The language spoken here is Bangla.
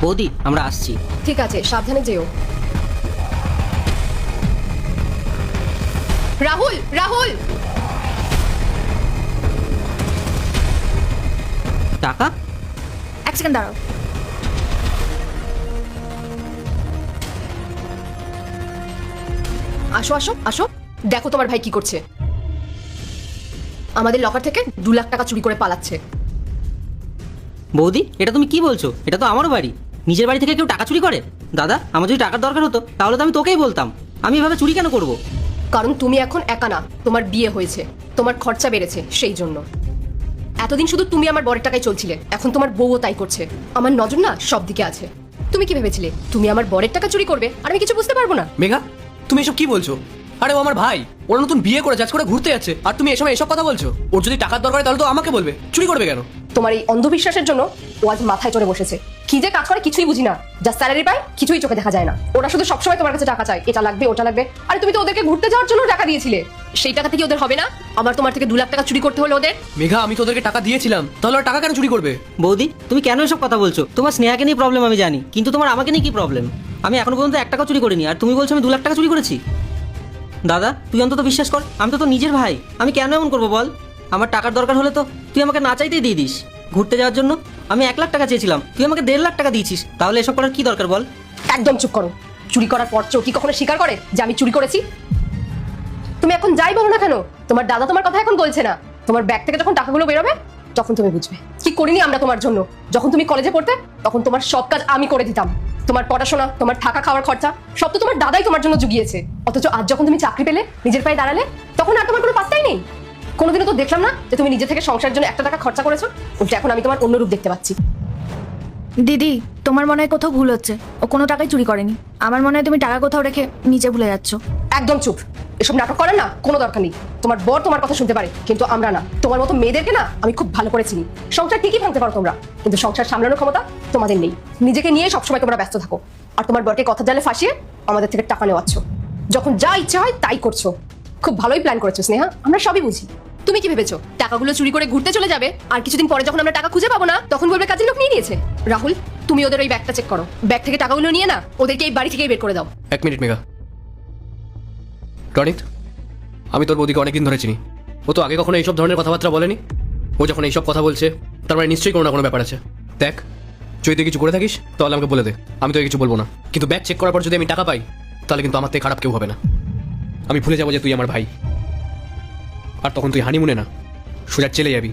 বৌদি আমরা আসছি। ঠিক আছে, সাবধানে যেও। রাহুল, রাহুল! টাকা? এক সেকেন্ড দাঁড়াও। আসো আসো আসো, দেখো তোমার ভাই কি করছে। আমাদের লকার থেকে 2 লাখ টাকা চুরি করে পালাচ্ছে। বৌদি এটা তুমি কি বলছো? এটা তো আমার বাড়ি। নিজের বাড়ি থেকে কেউ টাকা চুরি করে? দাদা আমার যদি টাকার দরকার হতো তাহলে তো আমি তোকেই বলতাম। আমি এভাবে চুরি কেন করব? কারণ তুমি এখন একা না, তোমার বিয়ে হয়েছে, তোমার খরচা বেড়েছে, সেই জন্য। এতদিন শুধু তুমি আমার বরের টাকায় চলছিলে, এখন তোমার বউও তাই করছে। আমার নজর না সব দিকে আছে। তুমি কি ভেবেছিলে তুমি আমার বরের টাকা চুরি করবে আর আমি কিছু বুঝতে পারবো না? মেঘা, তুমি এসব কি বলছো? আরে ও আমার ভাই, ওরা নতুন বিয়ে করে যাচ্ছে, করে ঘুরতে যাচ্ছে, আর তুমি এসব কথা বলছো? ওর যদি টাকার দরকার হয় তাহলে তো আমাকে বলবে, চুরি করবে কেন? তোমার এই অন্ধবিশ্বাসের জন্য ও আজ মাথায় চড়ে বসেছে। কি যে কাজ করে কিছুই বুঝি না, যা স্যালারি পায় কিছুই চোখে দেখা যায় না। ওরা শুধু সবসময় তোমার কাছে টাকা চায়, এটা লাগবে ওটা লাগবে। আরে তুমি তো ওদেরকে ঘুরতে যাওয়ার জন্য টাকা দিয়েছিলে, সেই টাকা থেকে ওদের হবে না? আবার তোমার থেকে 2 লাখ টাকা চুরি করতে হলো ওদের। মেঘা, আমি তো ওদেরকে টাকা দিয়েছিলাম, তাহলে ওরা টাকা কেন চুরি করবে? বৌদি তুমি কেন এসব কথা বলছো? তোমার স্নেহাকে নিয়ে প্রবলেম আমি জানি, কিন্তু তোমার আমাকে নিয়ে কি প্রবলেম? আমি এখনো পর্যন্ত 1 টাকা চুরি করিনি, আর তুমি বলছো আমি 2 লাখ টাকা চুরি করেছি। দাদা তুই অন্তত বিশ্বাস কর, আমি তো তোর নিজের ভাই। আমি কেন এমন করবো বল? আমার টাকার দরকার হলে তো তুই আমাকে না চাইতেই দিয়ে দিস। ঘুরতে যাওয়ার জন্য আমি 1 লাখ টাকা চেয়েছিলাম, তুই আমাকে 1.5 লাখ টাকা দিয়েছিস। তাহলে এসব করার কি দরকার বল? একদম চুপ করো। চুরি করার পর চোর কি কখনো স্বীকার করে যে আমি চুরি করেছি? তুমি এখন যাই বলো না কেন, তোমার দাদা তোমার কথা এখন বলছে না। তোমার ব্যাগ থেকে যখন টাকাগুলো বেরোবে তখন তুমি বুঝবে কি করিনি আমরা তোমার জন্য। যখন তুমি কলেজে পড়তে তখন তোমার সব কাজ আমি করে দিতাম। তোমার পড়াশোনা, তোমার থাকা খাওয়ার খরচা সব তো তোমার দাদাই তোমার জন্য জুগিয়েছে। অথচ আজ যখন তুমি চাকরি পেলে, নিজের পায়ে দাঁড়ালে, তখন আর তোমার কোনো পাত্তাই নেই। কোনোদিনও তো দেখলাম না যে তুমি নিজে থেকে সংসারের জন্য 1 টাকা খরচা করেছো। উল্টে এখন আমি তোমার অন্য রূপ দেখতে পাচ্ছি। দিদি, তোমার মনে হয় কোথাও ভুল হচ্ছে। ও কোনো টাকাই চুরি করেনি। আমার মনে হয় তুমি টাকা কোথাও রেখে নিচে ভুলে যাচ্ছ। একদম চুপ। এসব নাটক করার না কোনো দরকার নেই। তোমার বর তোমার কথা শুনতে পারে, কিন্তু আমরা না। তোমার মতো মেয়েদেরকে না আমি খুব ভালো করে চিনি। সংসার ঠিকই ভাঙতে পারো তোমরা, কিন্তু সংসার সামলানোর ক্ষমতা তোমাদের নেই। নিজেকে নিয়ে সবসময় তোমরা ব্যস্ত থাকো, আর তোমার বরকে কথা জালে ফাঁসিয়ে আমাদের থেকে টাকা নেওয়াচ্ছ। যখন যা ইচ্ছে হয় তাই করছো। খুব ভালোই প্ল্যান করেছো স্নেহা, আমরা সবই বুঝি। তুমি কি ভেবেছো টাকাগুলো চুরি করে ঘুরতে চলে যাবে, আর কিছুদিন পরে যখন আমরা টাকা খুঁজে পাবো না তখন বলবে কাজের লোক নিয়ে নিয়েছে? রাহুল, তুমি ওদের ওই ব্যাগটা চেক করো। ব্যাগ থেকে টাকাগুলো নিয়ে না ওদেরকে এই বাড়ি থেকেই বের করে দাও। 1 মিনিট মেঘা। রনিত, আমি তোর বৌদিকে অনেকদিন ধরে চিনি। ও তো আগে কখনো এইসব ধরনের কথাবার্তা বলেনি। ও যখন এইসব কথা বলছে তার মানে নিশ্চয়ই কোনো না কোনো ব্যাপার আছে। দেখ, যদি তুই কিছু করে থাকিস তাহলে আমাকে বলে দে, আমি তোকে কিছু বলবো না। কিন্তু ব্যাগ চেক করার পর যদি আমি টাকা পাই তাহলে কিন্তু আমার থেকে খারাপ কেউ হবে না। আমি ভুলে যাবো যে তুই আমার ভাই, আর তখন তুই হানিমুনে না সোজা চলে যাবি।